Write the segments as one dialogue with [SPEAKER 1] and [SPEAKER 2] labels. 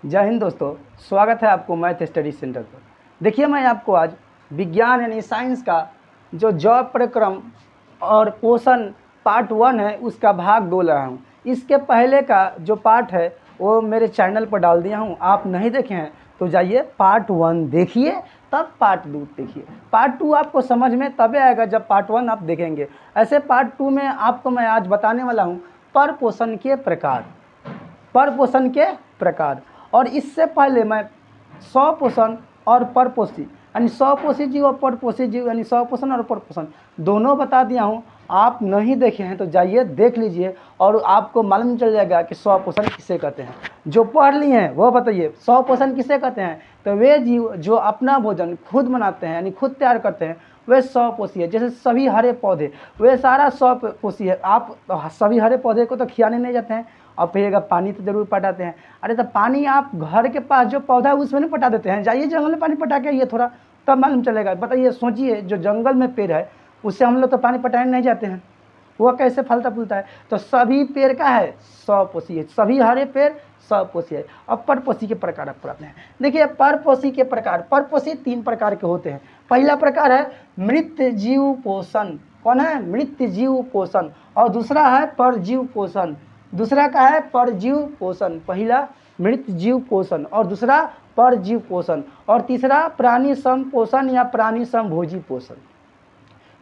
[SPEAKER 1] जय हिंद दोस्तों, स्वागत है आपको मैथ स्टडी सेंटर पर। देखिए, मैं आपको आज विज्ञान यानी साइंस का जो जॉब प्रक्रम और पोषण पार्ट 1 है उसका भाग 2 रहा हूँ। इसके पहले का जो पार्ट है वो मेरे चैनल पर डाल दिया हूँ। आप नहीं देखे हैं तो जाइए पार्ट 1 देखिए, तब पार्ट 2 देखिए। पार्ट 2 आपको समझ में तभी आएगा जब पार्ट 1 आप देखेंगे। ऐसे पार्ट 2 में आपको मैं आज बताने वाला हूँ परपोषण के प्रकार, परपोषण के प्रकार। और इससे पहले मैं स्वपोषण और परपोषी यानी स्वपोषी जीव और परपोषी जीव यानी स्वपोषण और परपोषण दोनों बता दिया हूँ। आप नहीं देखे हैं तो जाइए देख लीजिए और आपको मालूम चल जाएगा कि स्वपोषण किसे कहते हैं। जो पढ़ लिए हैं वो बताइए स्वपोषण किसे कहते हैं। तो वे जीव जो अपना भोजन खुद बनाते हैं यानी खुद तैयार करते हैं वे स्वपोषी है। जैसे सभी हरे पौधे वे सारा स्वपोषी है। आप सभी हरे पौधे को तो खिलाने नहीं जाते हैं, आप कहिएगा पानी तो जरूर पटाते हैं। अरे तो पानी आप घर के पास जो पौधा है उसमें नहीं पटा देते हैं। जाइए जंगल में पानी पटा के आइए थोड़ा, तब मालूम चलेगा। बताइए, सोचिए, जो जंगल में पेड़ है उससे हम लोग तो पानी पटाने नहीं जाते हैं, वो कैसे फलता फूलता है। तो सभी पेड़ का है स्वपोषी है, सभी हरे पेड़ स्वपोषी है। अब परपोषी के प्रकार आप पढ़ाते हैं। देखिए, परपोषी के प्रकार, परपोषी 3 प्रकार के होते हैं। पहला प्रकार है मृत जीव पोषण। कौन है? मृत जीव पोषण। और दूसरा है परजीव पोषण। दूसरा का है परजीव पोषण। पहला मृत जीव पोषण और दूसरा परजीव पोषण। और तीसरा प्राणी समपोषण या प्राणी समभोजी पोषण।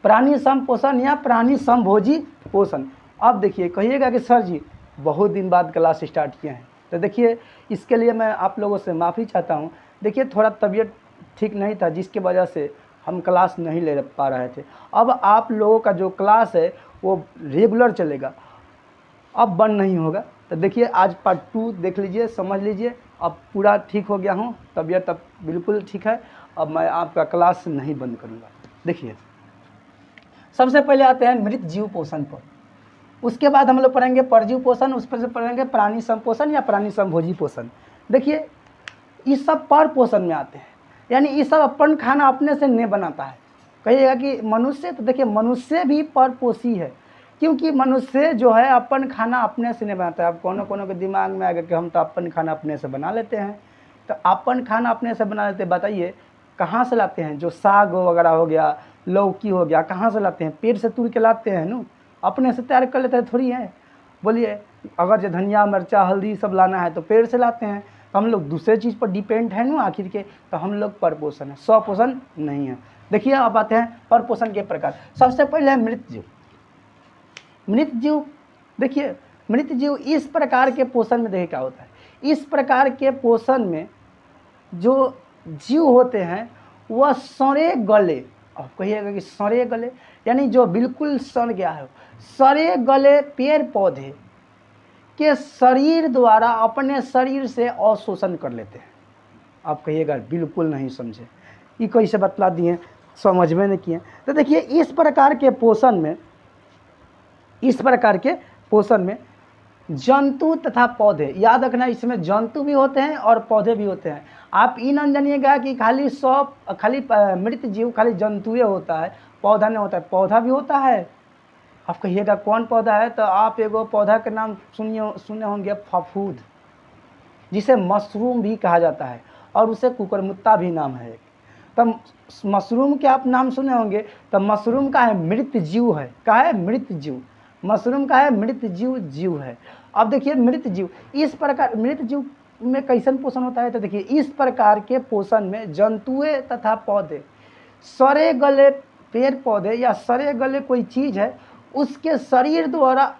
[SPEAKER 1] प्राणी समपोषण या प्राणी समभोजी पोषण। अब देखिए, कहिएगा कि सर जी बहुत दिन बाद क्लास स्टार्ट किए हैं, तो देखिए इसके लिए मैं आप लोगों से माफ़ी चाहता हूँ। देखिए, थोड़ा तबीयत ठीक नहीं था जिसकी वजह से हम क्लास नहीं ले पा रहे थे। अब आप लोगों का जो क्लास है वो रेगुलर चलेगा, अब बंद नहीं होगा। तो देखिए, आज पार्ट 2 देख लीजिए, समझ लीजिए। अब पूरा ठीक हो गया हूँ, तबीयत अब बिल्कुल ठीक है। अब मैं आपका क्लास नहीं बंद करूँगा। देखिए, सबसे पहले आते हैं मृत जीव पोषण पर, उसके बाद हम लोग पढ़ेंगे परजीव पोषण, उस पर से पढ़ेंगे प्राणी समपोषण या प्राणी समभोजी पोषण। देखिए, ये सब पर पोषण में आते हैं, यानी ये सब अपन खाना अपने से नहीं बनाता है। कहिएगा कि मनुष्य, तो देखिए मनुष्य भी परपोषी है, क्योंकि मनुष्य जो है अपन खाना अपने से नहीं बनाता है। अब कोनो के दिमाग में आएगा कि हम तो अपन खाना अपने से बना लेते हैं। तो अपन खाना अपने से बना लेते, बताइए कहाँ से लाते हैं? जो साग वगैरह हो गया, लौकी हो गया, कहाँ से लाते हैं? पेड़ से तोड़ के लाते हैं ना, अपने से तैयार कर लेते हैं थोड़ी है। बोलिए, अगर जो धनिया मिर्चा हल्दी सब लाना है तो पेड़ से लाते हैं। तो हम लोग दूसरे चीज़ पर डिपेंड है ना आखिर के, तो हम लोग परपोषण है, स्वपोषण नहीं है। देखिए, अब आते हैं परपोषण के प्रकार। सबसे पहले है मृत जीव। मृत जीव, देखिए मृत जीव इस प्रकार के पोषण में देखिए क्या होता है। इस प्रकार के पोषण में जो जीव होते हैं वह सड़े गले, अब कहिएगा कि सड़े गले यानी जो बिल्कुल सड़ गया है, सड़े गले पेड़ पौधे के शरीर द्वारा अपने शरीर से अवशोषण कर लेते हैं। आप कहिएगा बिल्कुल नहीं समझे, ये कैसे बतला दिए, समझ में नहीं किए। तो देखिए, इस प्रकार के पोषण में, इस प्रकार के पोषण में जंतु तथा पौधे, याद रखना इसमें जंतु भी होते हैं और पौधे भी होते हैं। आप ये न जानिएगा कि खाली मृत जीव खाली जंतुए होता है, पौधा नहीं होता है, पौधा भी होता है। आप कहिएगा कौन पौधा है, तो आप एगो पौधा के नाम सुने होंगे, फफूद, जिसे मशरूम भी कहा जाता है और उसे कुकुरमुत्ता भी नाम है। तो मशरूम के आप नाम सुने होंगे, तो मशरूम का है मृत जीव है, का है मृत जीव, मशरूम का है मृत जीव है। अब देखिए, मृत जीव इस प्रकार, मृत जीव में कैसन पोषण होता है, तो देखिए इस प्रकार के पोषण में जंतुए तथा पौधे, सड़े गले पेड़ पौधे या सड़े गले कोई चीज़ है उसके शरीर द्वारा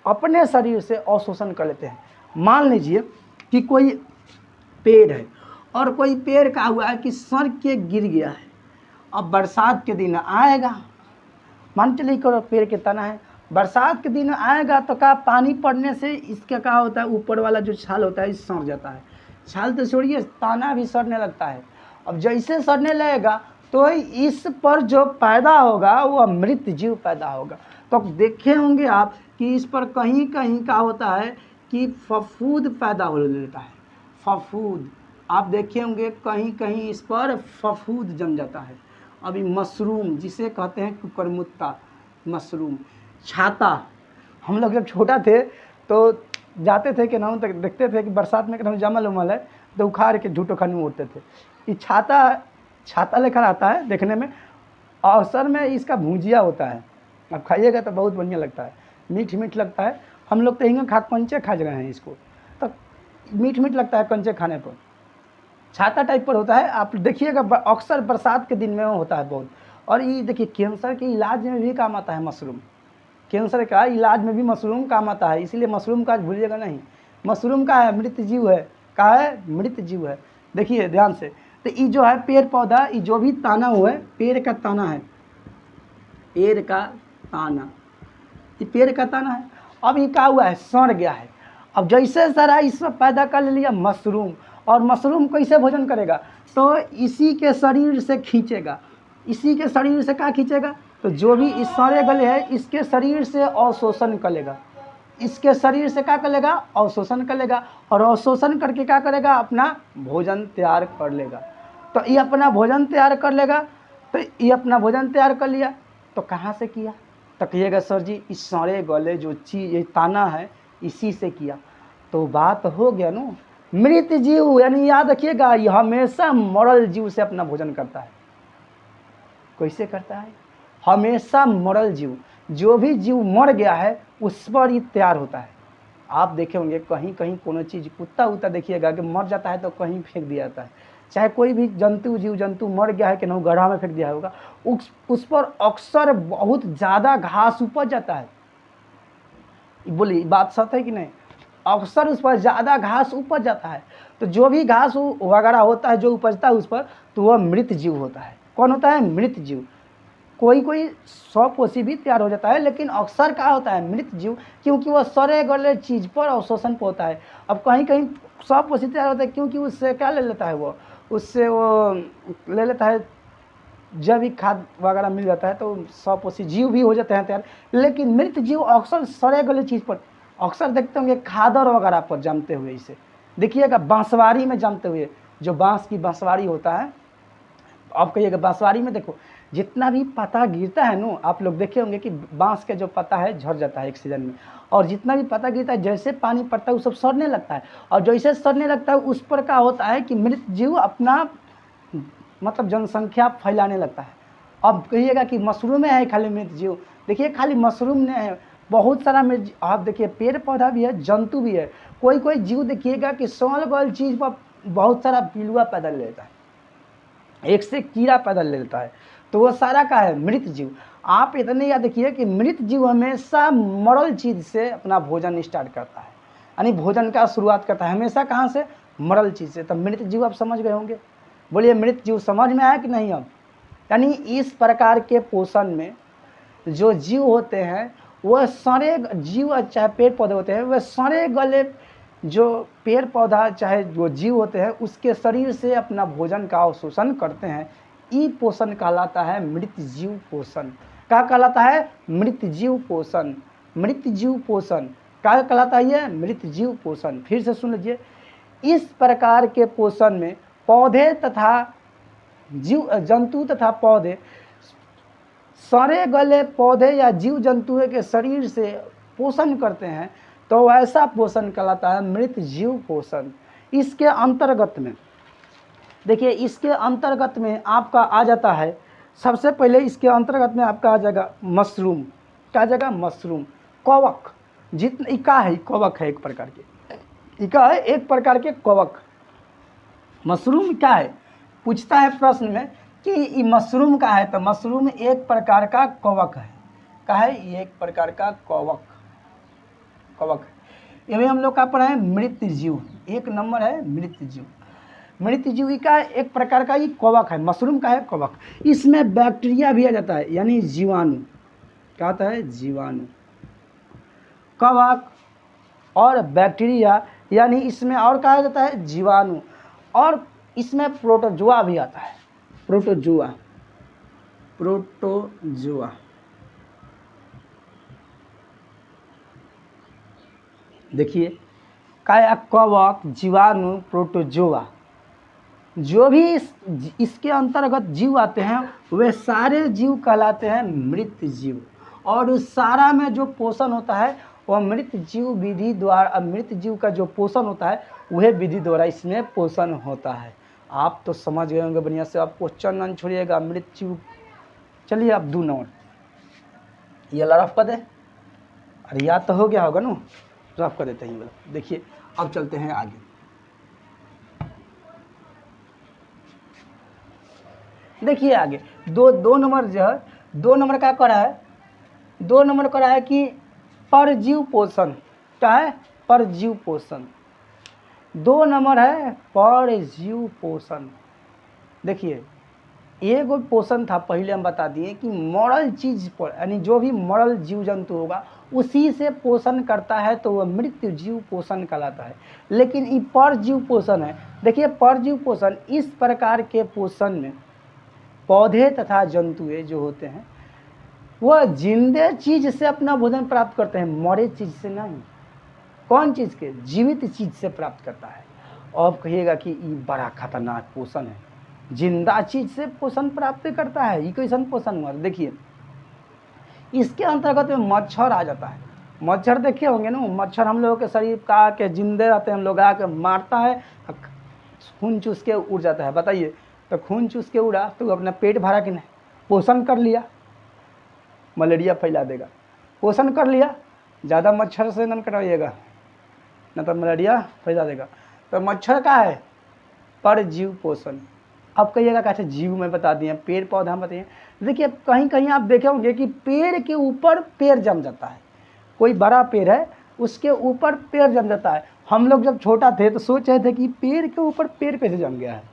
[SPEAKER 1] अपने शरीर से अवशोषण कर लेते हैं। मान लीजिए कि कोई पेड़ है और कोई पेड़ का हुआ है कि सड़ के गिर गया है। अब बरसात के दिन आएगा, मान चलिए करो पेड़ के तना है, बरसात के दिन आएगा तो क्या पानी पड़ने से इसका क्या होता है, ऊपर वाला जो छाल होता है सड़ जाता है। छाल तो छोड़िए, तना भी सड़ने लगता है। अब जैसे सड़ने लगेगा तो इस पर जो पैदा होगा वो मृत जीव पैदा होगा। तो देखे होंगे आप कि इस पर कहीं कहीं क्या होता है कि फफूद पैदा हो लेता है। फफूद आप देखे होंगे कहीं कहीं इस पर फफूद जम जाता है। अभी मशरूम जिसे कहते हैं कुकुरमुत्ता, मशरूम, छाता, हम लोग जब छोटा थे तो जाते थे कि ना तक देखते थे कि बरसात में कि जमल उमल है तो उखाड़ के झूठो खाने में उड़ते थे। ये छाता लेकर आता है देखने में, अवसर में इसका भुजिया होता है, आप खाइएगा तो बहुत बढ़िया लगता है, मीठ मीठ लगता है। हम लोग तो हिंगा कंचे खा गए हैं इसको, तो मीठ मीठ लगता है कंचे खाने पर। छाता टाइप पर होता है, आप देखिएगा अक्सर बरसात के दिन में होता है बहुत। और ये देखिए कैंसर के इलाज में भी काम आता है मशरूम, कैंसर का इलाज में भी मशरूम काम आता है, इसलिए मशरूम का भूलिएगा नहीं। मशरूम का है मृत जीव है, का है मृत जीव है। देखिए ध्यान से, तो ये जो है पेड़ पौधा, ये जो भी ताना हुआ है पेड़ का ताना है, पेड़ का ताना, ये पेड़ का ताना है। अब ये क्या हुआ है, सड़ गया है। अब जैसे सारा इसमें पैदा कर लिया मशरूम, और मशरूम कैसे भोजन करेगा, तो इसी के शरीर से खींचेगा, इसी के शरीर से क्या खींचेगा, तो जो भी इस सारे गले हैं इसके शरीर से अवशोषण करेगा, इसके शरीर से क्या करेगा, अवशोषण करेगा, और अवशोषण करके क्या करेगा, अपना भोजन तैयार कर लेगा। तो ये अपना भोजन तैयार कर लेगा, तो ये अपना भोजन तैयार कर लिया, तो कहाँ से किया, तो कहिएगा सर जी इस सारे गले जो चीज ये ताना है इसी से किया। तो बात हो गया ना, मृत जीव, यानी याद रखिएगा ये हमेशा मरल जीव से अपना भोजन करता है। कैसे करता है, हमेशा मरल जीव, जो भी जीव मर गया है उस पर ही तैयार होता है। आप देखे होंगे कहीं कहीं कोनो चीज़, कुत्ता उत्ता देखिएगा कि मर जाता है तो कहीं फेंक दिया जाता है, चाहे कोई भी जंतु जीव जंतु मर गया है कि नहीं गड्ढा में फेंक दिया होगा, उस पर अक्सर बहुत ज़्यादा घास उपज जाता है। बोलिए बात सच है कि नहीं, अक्सर उस पर ज़्यादा घास उपज जाता है। तो जो भी घास वगैरह होता है जो उपजता है उस पर, तो वह मृत जीव होता है। कौन होता है, मृत जीव। कोई कोई स्वपोषी भी तैयार हो जाता है, लेकिन अक्सर क्या होता है मृत जीव, क्योंकि वह सड़े गले चीज़ पर अवशोषण होता है। अब कहीं कहीं स्वपोषी तैयार होता है, क्योंकि उससे क्या ले लेता है, वो उससे वो ले लेता है जैविक खाद वगैरह मिल जाता है, तो स्वपोषी जीव भी हो जाते हैं तैयार। लेकिन मृत जीव अक्सर सड़े गले चीज़ पर, अक्सर देखते होंगे खादर वगैरह पर जमते हुए, इसे देखिएगा बांसवाड़ी में जमते हुए, जो बांस की बांसवाड़ी होता है। आप कहिएगा बांसवाड़ी में देखो जितना भी पत्ता गिरता है ना, आप लोग देखे होंगे कि बांस के जो पत्ता है झड़ जाता है एक सीजन में, और जितना भी पत्ता गिरता है जैसे पानी पड़ता है वो सब सड़ने लगता है, और जैसे सड़ने लगता है उस पर क्या होता है कि मृत जीव अपना मतलब जनसंख्या फैलाने लगता है। अब कहिएगा कि मशरूम में है खाली मृत जीव, देखिए खाली मशरूम में है, बहुत सारा मृत, आप देखिए पेड़ पौधा भी है, जंतु भी है। कोई कोई जीव देखिएगा कि सड़ल गल चीज़ पर बहुत सारा पिलुआ पैदा ले लेता है, एक से कीड़ा पैदा ले लेता है, तो वो सारा का है मृत जीव। आप इतने याद रखिए कि मृत जीव हमेशा मरल चीज़ से अपना भोजन स्टार्ट करता है, यानी भोजन का शुरुआत करता है हमेशा कहाँ से, मरल चीज़ से। तो मृत जीव आप समझ गए होंगे, बोलिए मृत जीव समझ में आया कि नहीं। अब यानी इस प्रकार के पोषण में जो जीव होते हैं वह सारे जीव, चाहे पेड़ पौधे होते हैं, वह सारे गले जो पेड़ पौधा चाहे जो जीव होते हैं उसके शरीर से अपना भोजन का अवशोषण करते हैं। ई पोषण कहलाता है मृत जीव पोषण। क्या कहलाता है, मृत जीव पोषण। मृत जीव पोषण क्या कहलाता है, ये मृत जीव पोषण। फिर से सुन लीजिए, इस प्रकार के पोषण में पौधे तथा जीव जंतु तथा पौधे, सारे गले पौधे या जीव जंतुओं के शरीर से पोषण करते हैं, तो ऐसा पोषण कहलाता है मृत जीव पोषण। इसके अंतर्गत में देखिए, इसके अंतर्गत में आपका आ जाता है, सबसे पहले इसके अंतर्गत में आपका आ जाएगा मशरूम। क्या आ जाएगा, मशरूम। कवक, जितना इका है, कवक है एक प्रकार के, इका है एक प्रकार के कवक। मशरूम क्या है, पूछता है प्रश्न में कि ये मशरूम का है, तो मशरूम एक प्रकार का कवक है। क्या है, ये एक प्रकार का कवक, कवक है। ये हम लोग का पढ़ा है मृत जीव, एक नंबर है मृत जीव। मृत जीव का एक प्रकार का ये कवक है, मशरूम का है कवक। इसमें बैक्टीरिया भी आ जाता है, यानी जीवाणु। क्या होता है, जीवाणु। कवक और बैक्टीरिया, यानी इसमें और कहा जाता है जीवाणु, और इसमें प्रोटोजोआ भी आता है। Protozoa, protozoa. देखिए काया, कवक, जीवाणु, प्रोटोजोआ, जो भी इसके अंतर्गत जीव आते हैं वे सारे जीव कहलाते हैं मृत जीव। और उस सारा में जो पोषण होता है वह मृत जीव विधि द्वारा, मृत जीव का जो पोषण होता है वह विधि द्वारा इसमें पोषण होता है। आप तो समझ गए होंगे बढ़िया से। आप क्वेश्चन न छोड़िएगा, मृत जीव। चलिए आप 2 नंबर ये रफ कर दे। अरे याद तो हो गया होगा ना, रफ कर देते हैं। देखिए अब चलते हैं आगे। देखिए आगे 2 नंबर जो है, 2 नंबर क्या कर रहा है, 2 नंबर कर रहा है कि परजीव पोषण। क्या है? परजीव पोषण। 2 नंबर है परजीव पोषण। देखिए एगो पोषण था, पहले हम बता दिए कि मरल चीज पर, यानी जो भी मरल जीव जंतु होगा उसी से पोषण करता है तो वह मृत जीव पोषण कहलाता है। लेकिन ये परजीव पोषण है। देखिए परजीव पोषण इस प्रकार के पोषण में पौधे तथा जंतुएं जो होते हैं वह जिंदे चीज से अपना भोजन प्राप्त करते हैं, मरे चीज से नहीं। कौन चीज के? जीवित चीज से प्राप्त करता है। अब कहिएगा कि ये बड़ा खतरनाक पोषण है, जिंदा चीज से पोषण प्राप्त करता है, ये कैसन पोषण हुआ? देखिए इसके अंतर्गत में मच्छर आ जाता है। मच्छर देखे होंगे ना, मच्छर हम लोगों के शरीर का के जिंदे रहते हैं, हम लोग आके मारता है, खून चूस के उड़ जाता है। बताइए, तो खून चूस के उड़ा तो अपना पेट भरा कि नहीं? पोषण कर लिया, मलेरिया फैला देगा। पोषण कर लिया, ज़्यादा मच्छर से न कटाइएगा, न तो मलेरिया फैला देगा। तो मच्छर का है परजीव पोषण। अब कहिएगा कैसे जीव में बता दिए, पेड़ पौधा में बताइए। देखिए कहीं कहीं आप देखे होंगे कि पेड़ के ऊपर पेड़ जम जाता है। कोई बड़ा पेड़ है उसके ऊपर पेड़ जम जाता है। हम लोग जब छोटा थे तो सोच रहे थे कि पेड़ के ऊपर पेड़ कैसे जम गया है।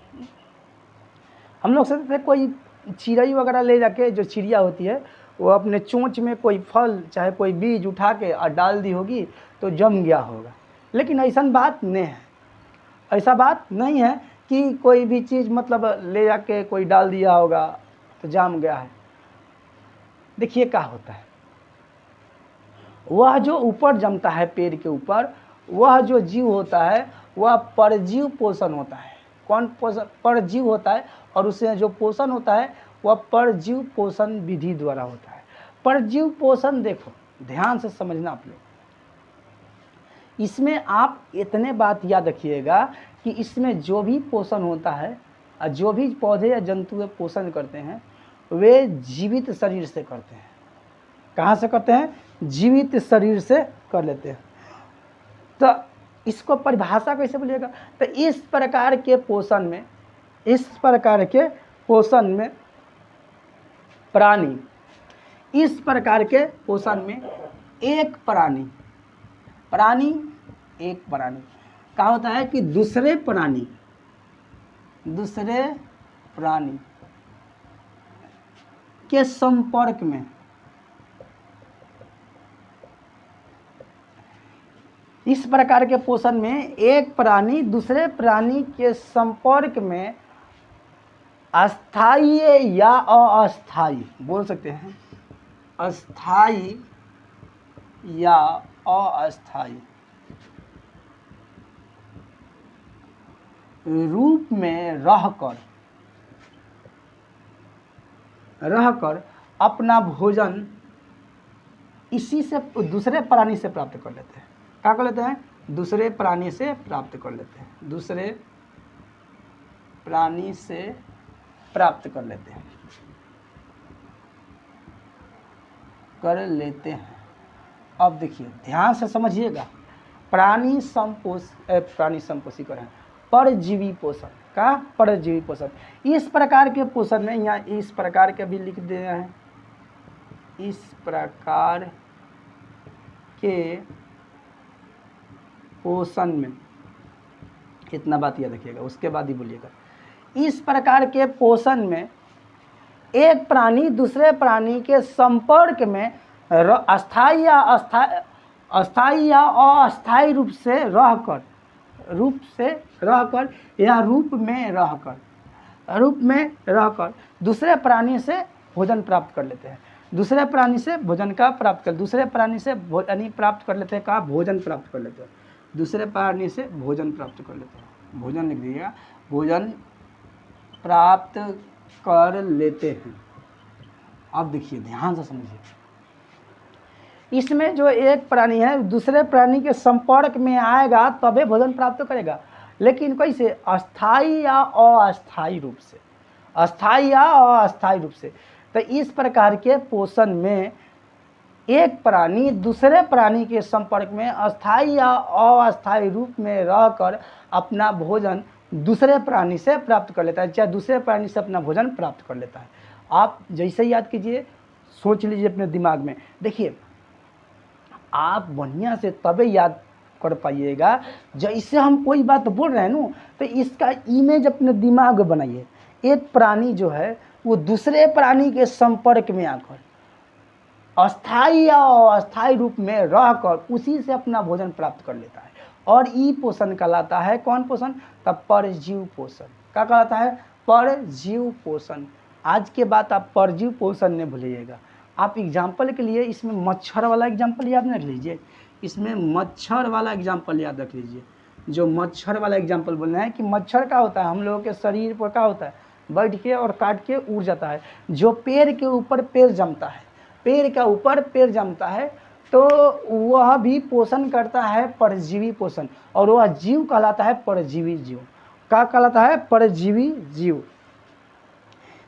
[SPEAKER 1] हम लोग सोचते थे कोई चिड़ई वगैरह ले जाके, जो चिड़िया होती है वो अपने चोंच में कोई फल चाहे कोई बीज उठा के और डाल दी होगी तो जम गया होगा। लेकिन ऐसा बात नहीं है, ऐसा बात नहीं है कि कोई भी चीज़ मतलब ले जाके कोई डाल दिया होगा तो जम गया है। देखिए क्या होता है, वह जो ऊपर जमता है पेड़ के ऊपर, वह जो जीव होता है वह परजीव पोषण होता है। कौन पोषण? परजीव होता है। और उससे जो पोषण होता है वह परजीव पोषण विधि द्वारा होता है। परजीव पोषण देखो ध्यान से समझना आप लोग, इसमें आप इतने बात याद रखिएगा कि इसमें जो भी पोषण होता है, जो भी पौधे या जंतु पोषण करते हैं वे जीवित शरीर से करते हैं। कहाँ से करते हैं? जीवित शरीर से कर लेते हैं। तो इसको परिभाषा कैसे बोलिएगा? तो इस प्रकार के पोषण में, इस प्रकार के पोषण में प्राणी, इस प्रकार के पोषण में एक प्राणी क्या होता है कि दूसरे प्राणी के संपर्क में, इस प्रकार के पोषण में एक प्राणी दूसरे प्राणी के संपर्क में अस्थायी या अस्थायी, बोल सकते हैं अस्थायी या अस्थायी रूप में रहकर अपना भोजन इसी से दूसरे प्राणी से प्राप्त कर लेते हैं। क्या कर लेते हैं? दूसरे प्राणी से प्राप्त कर लेते हैं, दूसरे प्राणी से प्राप्त कर लेते हैं। अब देखिए ध्यान से समझिएगा, प्राणी संपोषी कर हैं, परजीवी पोषण का, परजीवी पोषण। इस प्रकार के पोषण में, यहाँ इस प्रकार के भी लिख दे रहे हैं, इस प्रकार के पोषण में, इतना बात याद रखिएगा, उसके बाद ही बोलिएगा। इस प्रकार के पोषण में एक प्राणी दूसरे प्राणी के संपर्क में अस्थायी या अस्थायी रूप में रहकर दूसरे प्राणी से भोजन प्राप्त कर लेते हैं। दूसरे प्राणी से भोजन का प्राप्त कर, दूसरे प्राणी से प्राप्त कर लेते हैं का भोजन प्राप्त कर लेते हैं, दूसरे प्राणी से भोजन प्राप्त कर लेते हैं। भोजन लिख दीजिएगा, भोजन प्राप्त कर लेते हैं। अब देखिए ध्यान से समझिए, इसमें जो एक प्राणी है दूसरे प्राणी के संपर्क में आएगा तबे भोजन प्राप्त करेगा, लेकिन कैसे? अस्थाई या अस्थाई रूप से, अस्थाई या अस्थाई रूप से। तो इस प्रकार के पोषण में एक प्राणी दूसरे प्राणी के संपर्क में अस्थाई या अस्थाई रूप में रहकर अपना भोजन दूसरे प्राणी से प्राप्त कर लेता है, चाहे दूसरे प्राणी से अपना भोजन प्राप्त कर लेता है। आप जैसे ही याद कीजिए, सोच लीजिए अपने दिमाग में। देखिए, आप बढ़िया से तबे याद कर पाइएगा जैसे हम कोई बात बोल रहे हैं ना, तो इसका इमेज अपने दिमाग में बनाइए। एक प्राणी जो है वो दूसरे प्राणी के संपर्क में आकर अस्थाई या अस्थाई रूप में रहकर उसी से अपना भोजन प्राप्त कर लेता है, और ई पोषण कहलाता है। कौन पोषण? तब परजीव पोषण। क्या कहलाता है? परजीव पोषण। आज के बाद आप परजीव पोषण नहीं भूलिएगा। आप एग्जाम्पल के लिए इसमें मच्छर वाला एग्जाम्पल याद रख लीजिए, इसमें मच्छर वाला एग्जाम्पल याद रख लीजिए। जो मच्छर वाला एग्जाम्पल बोलना है कि मच्छर क्या होता है, हम लोगों के शरीर पर क्या होता है, बैठ के और काट के उड़ जाता है। जो पेड़ के ऊपर पेड़ जमता है, पेड़ के ऊपर पेड़ जमता है, तो वह भी पोषण करता है परजीवी पोषण, और वह जीव कहलाता है परजीवी जीव। क्या कहलाता है? परजीवी जीव।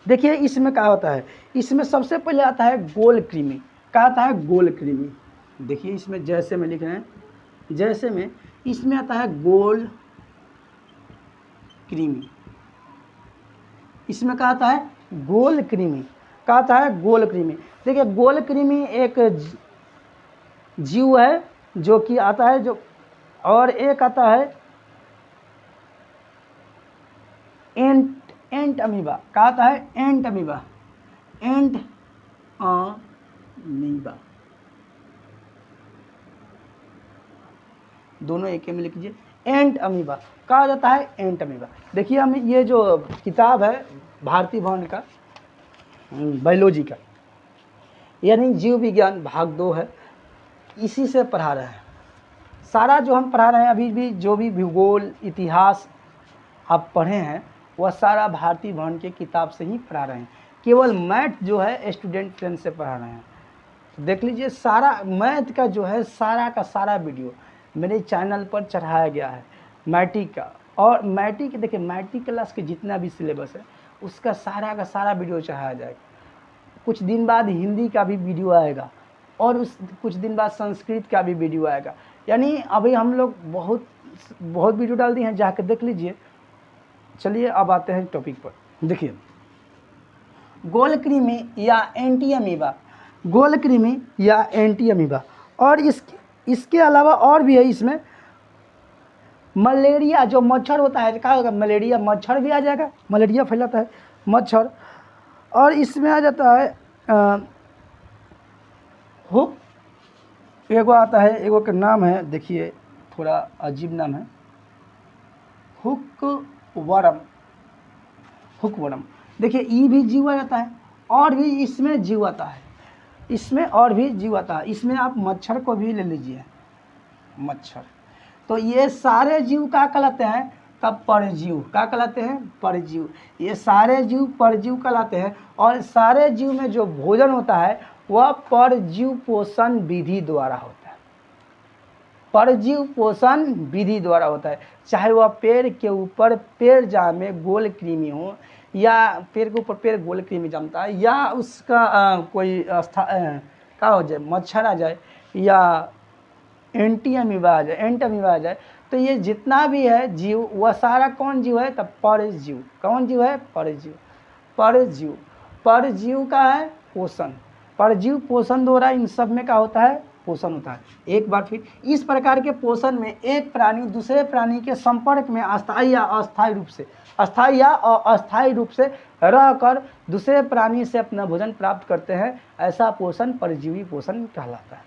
[SPEAKER 1] देखिए इसमें क्या होता है, इसमें सबसे पहले आता है गोल कृमि। क्या आता है? गोल कृमि। देखिए इसमें जैसे में लिख रहे हैं, जैसे में इसमें आता है गोल कृमि। इसमें क्या आता है? गोल कृमि। क्या आता है? गोल कृमि। देखिए गोल कृमि एक जीव है जो कि आता है, जो और एक आता है एंट अमीबा। क्या आता है? एंट अमीबा। एंट अमीबा, दोनों एक में लिख लीजिए। एंट अमीबा कहा जाता है, एंट अमीबा। देखिए हम ये जो किताब है भारती भवन का बायोलॉजी का, यानी जीव विज्ञान भाग 2 है, इसी से पढ़ा रहे हैं। सारा जो हम पढ़ा रहे हैं अभी भी, जो भी भूगोल इतिहास आप पढ़े हैं वह सारा भारती भवन के किताब से ही पढ़ा रहे हैं। केवल मैथ जो है स्टूडेंट ट्रेन से पढ़ा रहे हैं। देख लीजिए सारा मैथ का जो है सारा का सारा वीडियो मेरे चैनल पर चढ़ाया गया है, मैट्रिक का। और मैट्रिक देखिए, मैट्रिक क्लास के जितना भी सिलेबस है उसका सारा का सारा वीडियो चढ़ाया जाएगा। कुछ दिन बाद हिंदी का भी वीडियो आएगा, और उस कुछ दिन बाद संस्कृत का भी वीडियो आएगा। यानी अभी हम लोग बहुत वीडियो डाल दिए हैं, जाकर देख लीजिए। चलिए अब आते हैं टॉपिक पर। देखिए गोल कृमि या एंटी अमीबा, गोल कृमि या एंटी अमीबा, और इसके अलावा और भी है। इसमें मलेरिया जो मच्छर होता है, क्या होगा? मलेरिया मच्छर भी आ जाएगा, मलेरिया फैलाता है मच्छर। और इसमें आ जाता है हुक, एगो आता है, एगो का नाम है, देखिए थोड़ा अजीब नाम है, हुक वर्म। हुक वर्म, देखिए ई भी जीव आ जाता है, और भी इसमें जीव आता है, इसमें और भी जीव आता है। इसमें आप मच्छर को भी ले लीजिए, मच्छर। तो ये सारे जीव क्या कहलाते हैं? तब परजीव। क्या कहलाते हैं? परजीव। ये सारे जीव परजीव कहलाते हैं, और सारे जीव में जो भोजन होता है वह परजीव पोषण विधि द्वारा होता है। परजीव पोषण विधि द्वारा होता है, चाहे वह पेड़ के ऊपर पेड़ जामे गोल कृमि हो, या पेड़ के ऊपर पेड़ गोल कृमि जमता है, या उसका कोई क्या हो जाए, मच्छर आ जाए, या एंटी अमीबा आ जाए, एंट अमीबा आ जाए। तो ये जितना भी है जीव वह सारा कौन जीव है? तब परजीव। कौन जीव है? परजीव। परजीव, परजीव का है पोषण। परजीव पोषण द्वारा इन सब में क्या होता है? पोषण होता है। एक बार फिर, इस प्रकार के पोषण में एक प्राणी दूसरे प्राणी के संपर्क में अस्थायी या अस्थायी रूप से, अस्थायी या अस्थायी रूप से रहकर दूसरे प्राणी से अपना भोजन प्राप्त करते हैं, ऐसा पोषण परजीवी पोषण कहलाता है।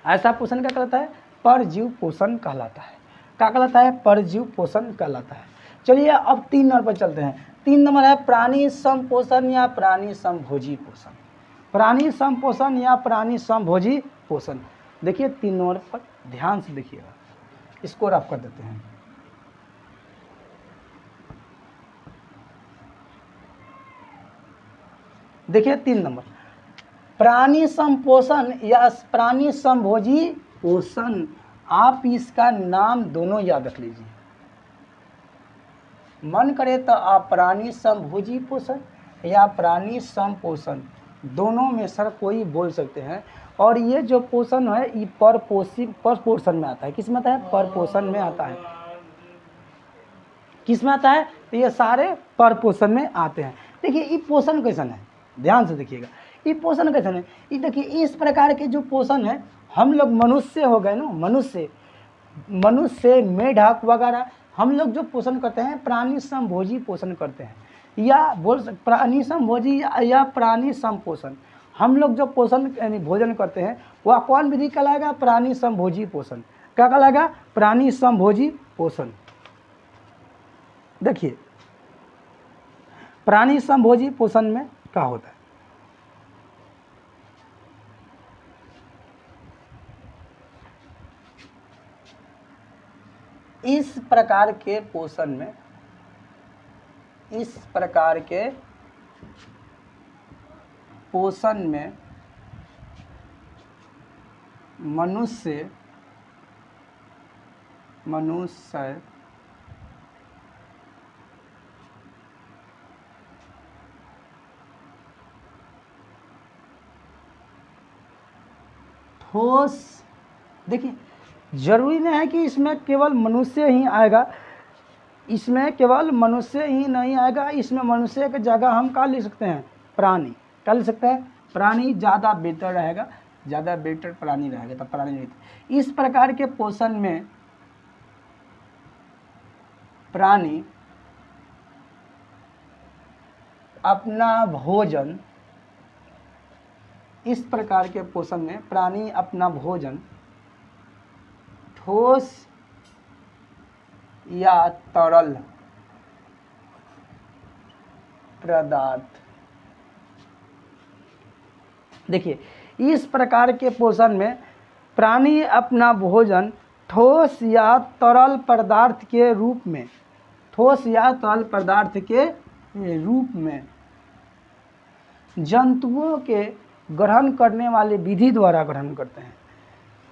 [SPEAKER 1] ऐसा पोषण क्या कहलाता है? परजीव पोषण कहलाता है। क्या कहलाता है? परजीव पोषण कहलाता है। चलिए अब 3 नंबर पर चलते हैं। 3 नंबर है प्राणी समपोषण या प्राणी समभोजी पोषण। प्राणी समपोषण या प्राणी समभोजी पोषण। देखिए 3 नंबर पर ध्यान से देखिएगा, इसको रफ कर देते हैं। देखिए 3 नंबर, प्राणी संपोषण या प्राणी संभोजी पोषण, आप इसका नाम दोनों याद रख लीजिए। मन करे तो आप प्राणी संभोजी पोषण या प्राणी संपोषण दोनों में सर कोई बोल सकते हैं। और ये जो पोषण है ये पर पोषण में आता है। किस में आता है? पर पोषण में आता है। किस में आता है? तो ये सारे पर पोषण में आते हैं। देखिए ये पोषण कैसन है, ध्यान से देखिएगा। ये पोषण कैसन है, ये देखिए इस प्रकार के जो पोषण है, हम लोग मनुष्य हो गए ना, मनुष्य मेढक वगैरह हम लोग जो पोषण करते हैं प्राणी संभोजी पोषण करते हैं, या प्राणी संभोजी या प्राणी संपोषण। हम लोग जो पोषण यानी भोजन करते हैं वह कौन विधि कहलाएगा? प्राणी संभोजी पोषण। क्या कहलाएगा? प्राणी संभोजी पोषण। देखिए प्राणी संभोजी पोषण में क्या होता है? इस प्रकार के पोषण में मनुष्य ठोस, देखिए जरूरी नहीं है कि इसमें केवल मनुष्य ही आएगा, इसमें केवल मनुष्य ही नहीं आएगा, इसमें मनुष्य की जगह हम क्या ले सकते हैं? प्राणी। क्या ले सकते हैं? प्राणी ज़्यादा बेहतर रहेगा, ज़्यादा बेहतर प्राणी रहेगा, तब प्राणी रहते। इस प्रकार के पोषण में प्राणी अपना भोजन, इस प्रकार के पोषण में प्राणी अपना भोजन ठोस या तरल पदार्थ, देखिए इस प्रकार के पोषण में प्राणी अपना भोजन ठोस या तरल पदार्थ के रूप में, ठोस या तरल पदार्थ के रूप में जंतुओं के ग्रहण करने वाली विधि द्वारा ग्रहण करते हैं।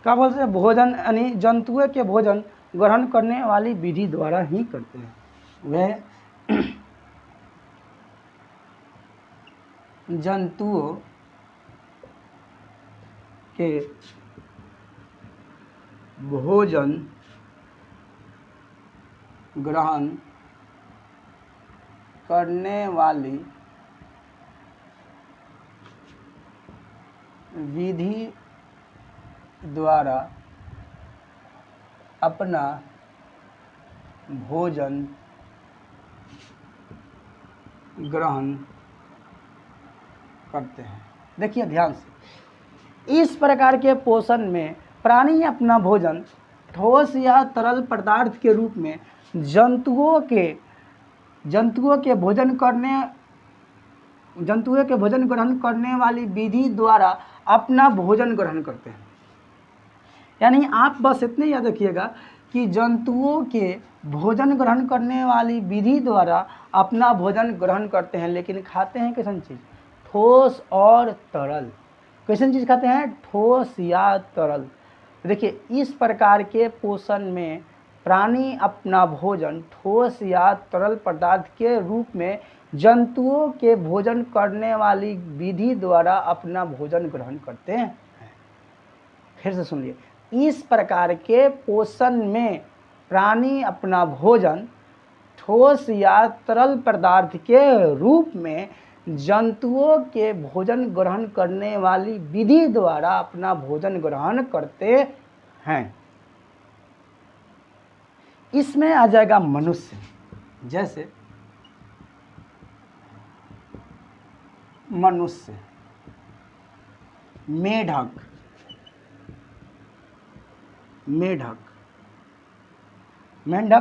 [SPEAKER 1] क्या बोलते हैं? भोजन यानी जंतुओं के भोजन ग्रहण करने वाली विधि द्वारा ही करते हैं। वह जंतुओं के भोजन ग्रहण करने वाली विधि द्वारा अपना भोजन ग्रहण करते हैं। देखिए ध्यान से, इस प्रकार के पोषण में प्राणी अपना भोजन ठोस या तरल पदार्थ के रूप में जंतुओं के भोजन ग्रहण करने वाली विधि द्वारा अपना भोजन ग्रहण करते हैं। यानी आप बस इतने याद रखिएगा कि जंतुओं के भोजन ग्रहण करने वाली विधि द्वारा अपना भोजन ग्रहण करते हैं, लेकिन खाते हैं कैसन चीज़? ठोस और तरल। कैसन चीज़ खाते हैं? ठोस या तरल। देखिए इस प्रकार के पोषण में प्राणी अपना भोजन ठोस या तरल पदार्थ के रूप में जंतुओं के भोजन करने वाली विधि द्वारा अपना भोजन ग्रहण करते हैं। फिर से सुनिए, इस प्रकार के पोषण में प्राणी अपना भोजन ठोस या तरल पदार्थ के रूप में जंतुओं के भोजन ग्रहण करने वाली विधि द्वारा अपना भोजन ग्रहण करते हैं। इसमें आ जाएगा मनुष्य, जैसे मनुष्य, मेढक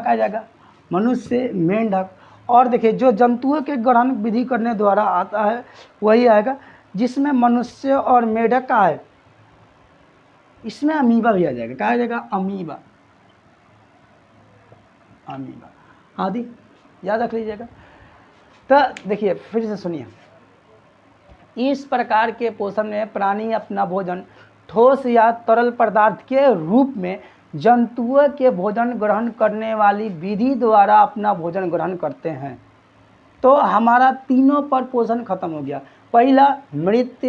[SPEAKER 1] आ जाएगा, मनुष्य, मेंढक। और देखिए जो जंतुओं के ग्रहण विधि करने द्वारा आता है वही आएगा, जिसमें मनुष्य और मेढक का है। इसमें अमीबा भी आ जाएगा। क्या आ जाएगा? अमीबा आदि याद रख लीजिएगा। तो देखिए फिर से सुनिए, इस प्रकार के पोषण में प्राणी अपना भोजन ठोस या तरल पदार्थ के रूप में जंतुओं के भोजन ग्रहण करने वाली विधि द्वारा अपना भोजन ग्रहण करते हैं। तो हमारा तीनों पर पोषण खत्म हो गया। पहला मृत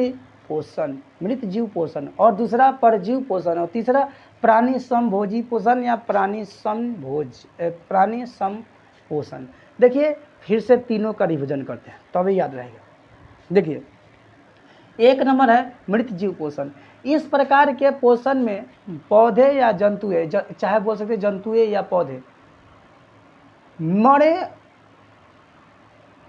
[SPEAKER 1] पोषण, मृत जीव पोषण, और दूसरा परजीव पोषण, और तीसरा प्राणी समभोजी पोषण या प्राणी सम पोषण। देखिए फिर से तीनों का रिविजन करते हैं तभी याद रहेगा। देखिए एक नंबर है मृत जीव पोषण। इस प्रकार के पोषण में पौधे या जंतुए, चाहे बोल सकते जंतुए या पौधे, मरे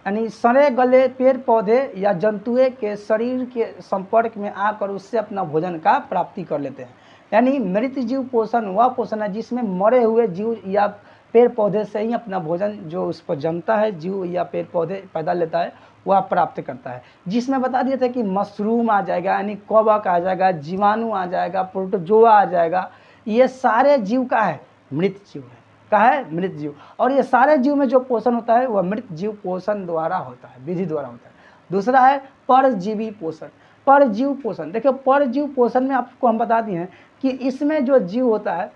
[SPEAKER 1] यानी सड़े गले पेड़ पौधे या जंतुए के शरीर के संपर्क में आकर उससे अपना भोजन का प्राप्ति कर लेते हैं। यानी मृत जीव पोषण वह पोषण है जिसमें मरे हुए जीव या पेड़ पौधे से ही अपना भोजन जो उस पर जमता है, जीव या पेड़ पौधे पैदा लेता है, वह प्राप्त करता है। जिसमें बता दिए थे कि मशरूम आ जाएगा, यानी कवक आ जाएगा, जीवाणु आ जाएगा, प्रोटोजोआ आ जाएगा, ये सारे जीव का है मृत जीव है, का है मृत जीव। और ये सारे जीव में जो पोषण होता है वह मृत जीव पोषण द्वारा होता है, विधि द्वारा होता है। दूसरा है परजीवी पोषण। परजीव पोषण, देखिए परजीव पोषण में आपको हम बता दिए हैं कि इसमें जो जीव होता है,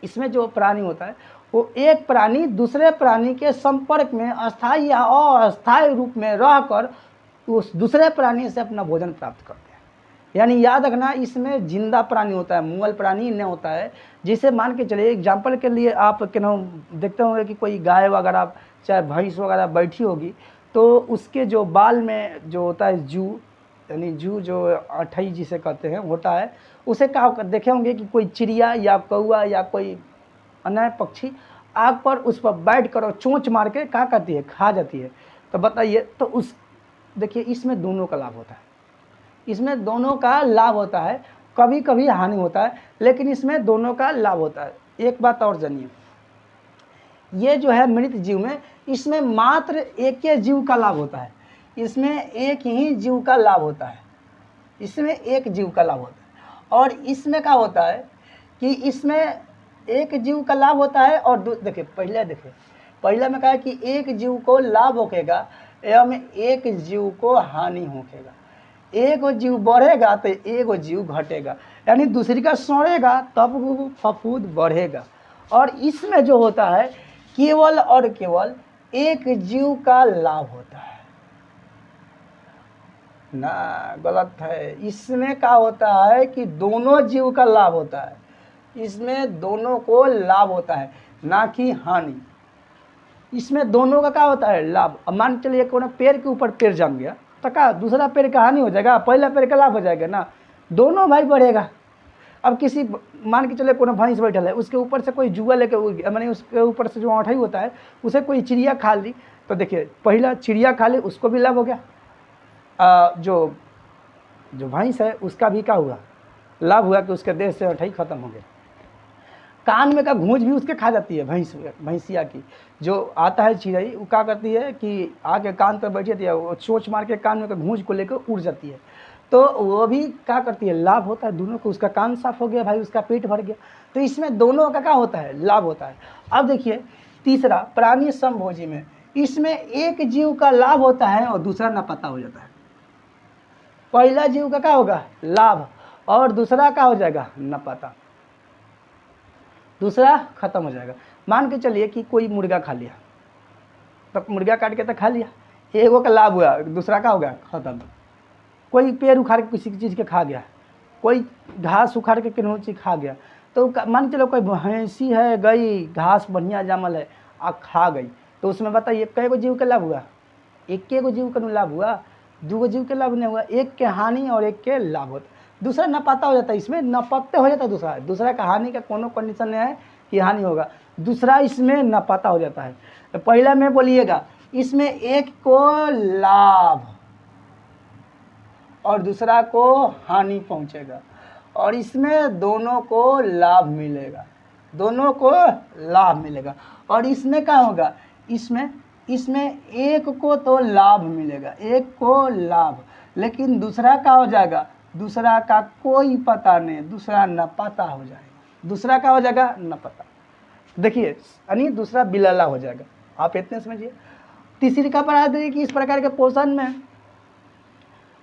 [SPEAKER 1] इसमें जो प्राणी होता है, वो एक प्राणी दूसरे प्राणी के संपर्क में अस्थायी या अस्थायी रूप में रहकर उस दूसरे प्राणी से अपना भोजन प्राप्त करते हैं। यानी याद रखना, इसमें जिंदा प्राणी होता है, मूल प्राणी नहीं होता है। जिसे मान के चलिए एग्जाम्पल के लिए आप क्या देखते होंगे कि कोई गाय वगैरह चाहे भैंस वगैरह बैठी होगी, तो उसके जो बाल में जो होता है जू, यानी जू जो अठई जिसे कहते हैं होता है, उसे क्या देखे होंगे कि कोई चिड़िया या कौआ या कोई अन्य पक्षी आग पर उस पर बैठ कर और चोंच मार के क्या करती है, खा जाती है। तो बताइए, तो उस देखिए इसमें दोनों का लाभ होता है, इसमें दोनों का लाभ होता है। कभी कभी हानि होता है, लेकिन इसमें दोनों का लाभ होता है। एक बात और जानिए, ये जो है मृत जीव में, इसमें मात्र एक ही जीव का लाभ होता है, इसमें एक ही जीव का लाभ होता है, इसमें एक जीव का लाभ होता है। और इसमें क्या होता है कि इसमें एक जीव का लाभ होता है और देखिए पहले में कहा कि एक जीव को लाभ होगा एवं एक जीव को हानि होगा। एक जीव बढ़ेगा तो एक जीव घटेगा, यानी दूसरी का सड़ेगा तब वो फफूंद बढ़ेगा। और इसमें जो होता है केवल और केवल एक जीव का लाभ होता है ना, गलत है। इसमें क्या होता है कि दोनों जीव का लाभ होता है, इसमें दोनों को लाभ होता है, ना कि हानि। इसमें दोनों का क्या होता है, लाभ। अब मान के चलिए कोई पेड़ के ऊपर पेड़ जम गया तो क्या दूसरा पेड़ का हानि हो जाएगा, पहला पेड़ का लाभ हो जाएगा ना, दोनों भाई बढ़ेगा। अब किसी मान के चले कोई भैंस बैठल है, उसके ऊपर से कोई जुआ लेके उड़ गया, माने उसके ऊपर से जो आठाई होता है उसे कोई चिड़िया खा ली, तो देखिए पहला चिड़िया खा ली, उसको भी लाभ हो गया। जो भैंस है उसका भी क्या हुआ, लाभ हुआ कि उसके देह से अठाई खत्म हो गया। कान में का घूंझ भी उसके खा जाती है भैंसिया की, जो आता है चिड़ई, वो क्या करती है कि आके कान पर बैठी रहती है, वो चोंच मार के कान में का घूंझ को लेकर उड़ जाती है। तो वो भी क्या करती है, लाभ होता है दोनों को, उसका कान साफ हो गया भाई, उसका पेट भर गया। तो इसमें दोनों का क्या होता है, लाभ होता है। अब देखिए तीसरा प्राणी समभोजी में, इसमें एक जीव का लाभ होता है और दूसरा नापता हो जाता है। पहला जीव का क्या होगा, लाभ, और दूसरा क्या हो जाएगा, नापता, दूसरा खत्म हो जाएगा। मान के चलिए कि कोई मुर्गा खा लिया, तो मुर्गा काट के तो खा लिया, एगो का लाभ हुआ, दूसरा का हो गया खत्म। कोई पेड़ उखाड़ के किसी चीज़ के खा गया, कोई घास उखाड़ के किन्हों चीज़ खा गया, तो मान के चलो कोई भैंसी है गई, घास बढ़िया जामल है आ खा गई, तो उसमें बताइए कई गो जीव का लाभ हुआ, एक गो जीव का लाभ हुआ, दो जीव के लाभ नहीं हुआ, एक के हानि और एक के लाभ होता। दूसरा नपाता हो जाता है, इसमें नपत्ते हो जाता है, दूसरा का हानि का कोनो कंडीशन नहीं है कि हानि होगा, दूसरा इसमें नपाता हो जाता है। तो पहला में बोलिएगा, इसमें एक को लाभ और दूसरा को हानि पहुंचेगा, और इसमें दोनों को लाभ मिलेगा, दोनों को लाभ मिलेगा। और इसमें क्या होगा, इसमें एक को तो लाभ मिलेगा, एक को लाभ, लेकिन दूसरा क्या हो जाएगा, दूसरा का कोई पता नहीं, दूसरा नापता हो जाएगा, दूसरा का हो जाएगा नापता। देखिए यानी दूसरा बिलला हो जाएगा, आप इतने समझिए। तीसरी का पढ़ा दें कि इस प्रकार के पोषण में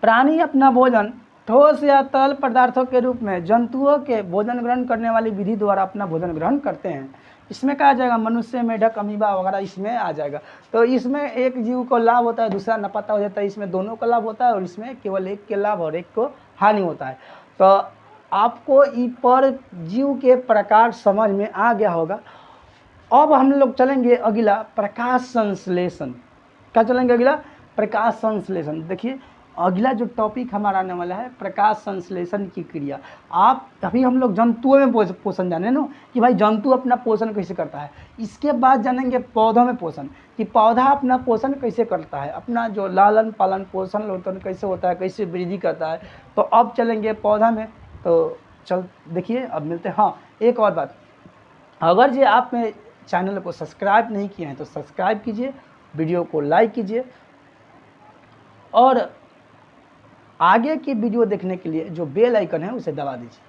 [SPEAKER 1] प्राणी अपना भोजन ठोस या तरल पदार्थों के रूप में जंतुओं के भोजन ग्रहण करने वाली विधि द्वारा अपना भोजन ग्रहण करते हैं। इसमें क्या आ जाएगा, मनुष्य, मेढक, अमीबा वगैरह इसमें आ जाएगा। तो इसमें एक जीव को लाभ होता है, दूसरा नपाता हो जाता है। इसमें दोनों का लाभ होता है और इसमें केवल एक के लाभ और एक को हानि होता है। तो आपको पर जीव के प्रकार समझ में आ गया होगा। अब हम लोग चलेंगे अगला, प्रकाश संश्लेषण। क्या चलेंगे अगला? प्रकाश संश्लेषण। देखिए अगला जो टॉपिक हमारा आने वाला है, प्रकाश संश्लेषण की क्रिया। आप अभी हम लोग जंतुओं में पोषण जाने ना, कि भाई जंतु अपना पोषण कैसे करता है। इसके बाद जानेंगे पौधों में पोषण, कि पौधा अपना पोषण कैसे करता है, अपना जो लालन पालन पोषण लोटन कैसे होता है, कैसे वृद्धि करता है। तो अब चलेंगे पौधा में। तो चल देखिए अब मिलते हैं। हाँ, एक और बात, अगर जो आप में चैनल को सब्सक्राइब नहीं किए हैं तो सब्सक्राइब कीजिए, वीडियो को लाइक कीजिए और आगे की वीडियो देखने के लिए जो बेल आइकन है उसे दबा दीजिए।